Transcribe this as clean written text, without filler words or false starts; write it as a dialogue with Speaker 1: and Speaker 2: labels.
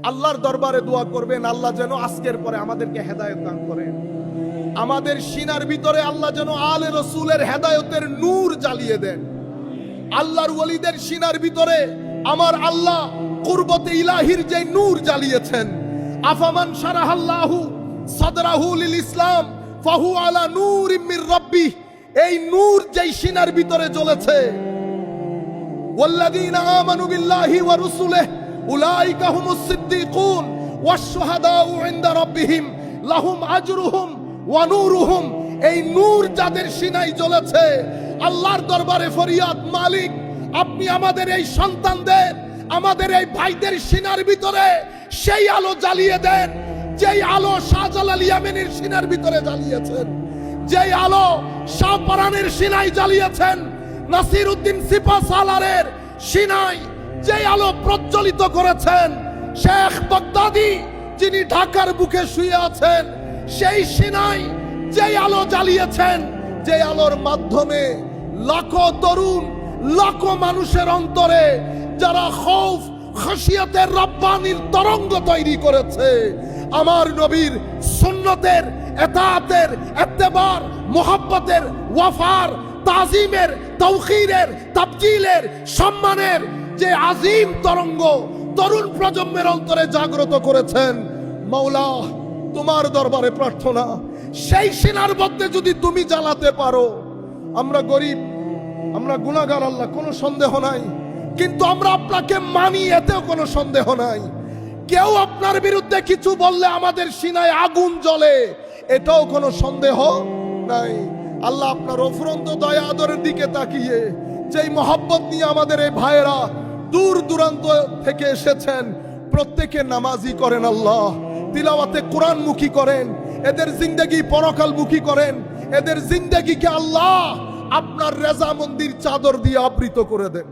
Speaker 1: আল্লাহর দরবারে দোয়া করবেন, আল্লাহ যেন আজকের পরে আমাদেরকে হেদায়েত দান করেন। আমাদের সিনার ভিতরে আল্লাহ যেন আলে রসুলের হেদায়েতের নূর জ্বালিয়ে দেন। আল্লাহর ওয়ালিদের সিনার ভিতরে আমার আল্লাহ কুরবতে ইলাহির যে নূর জ্বালিয়েছেন, আফামান শারাহাল্লাহু সাদরাহু লিল ইসলাম ফাহু আলা নূরিম মির রাব্বিহ, এই নূর যেই সিনার ভিতরে জ্বলেছে, ওয়াল্লাযীনা আমানু বিল্লাহি ওয়া রাসূলিহি উলাইকা হুমুস সিদ্দিকুন ওয়াশ শুহাদাউ ইনদা রাব্বিহিম লাহুম আজরুহুম ওয়া নূরুহুম, এই নূর যাদের সিনায় জ্বলেছে, আল্লাহর দরবারে ফরিয়াদ, মালিক আপনি আমাদের এই সন্তানদের, আমাদের এই ভাইদের সিনার ভিতরে সেই আলো জ্বালিয়ে দেন যেই আলো শাহজালাল ইয়ামানির সিনার ভিতরে জ্বালিয়েছেন, যেই আলো শাহপরানের সিনায় জ্বালিয়েছেন, নাসির উদ্দিন সিপা সালারের সিনায় যেই আলো প্রজ্বলিত করেছেন, শেখ বাগদাদি যিনি ঢাকার বুকে শুয়ে আছেন সেই সিনায় যেই আলো জ্বালিয়েছেন, যে আলোর মাধ্যমে লাখো তরুণ, লাখো মানুষের অন্তরে যারা খৌফ খাশিয়াতের রব্বানির তরঙ্গ তৈরি করেছে, আমার নবীর সুন্নতের, এতাআতের, ইত্তেবার, মুহাব্বতের, ওয়াফার, তাজিমের, তাওখীরের, তাবজিলের, সম্মানের যে আজিম তরঙ্গ তরুণ প্রজন্মের অন্তরে জাগ্রত করেছেন, মাওলা তোমার দরবারে প্রার্থনা, সেই সিনার মধ্যে যদি তুমি জ্বালাতে পারো। আমরা গরিব, আমরা গুনাহগার আল্লাহ, কোনো সন্দেহ নাই, কিন্তু আমরা আপনাকে মানি, এতেও কোনো সন্দেহ নাই। কেউ আপনার বিরুদ্ধে কিছু বললে আমাদের সিনায় আগুন জ্বলে, এটাও কোনো সন্দেহ নাই। আল্লাহ আপনার অফুরন্ত দয়া আদরের দিকে তাকিয়ে যেই মহব্বত নিয়ে আমাদের এই ভাইয়েরা দূর দূরান্ত থেকে এসেছেন, প্রত্যেকে নামাজি করেন আল্লাহ, তিলাওয়াতে কোরআন মুখী করেন, এদের জিন্দেগি পরকাল মুখী করেন, এদের জিন্দেগিকে আল্লাহ আপনার রেজামন্দির চাদর দিয়ে আবৃত করে দেন।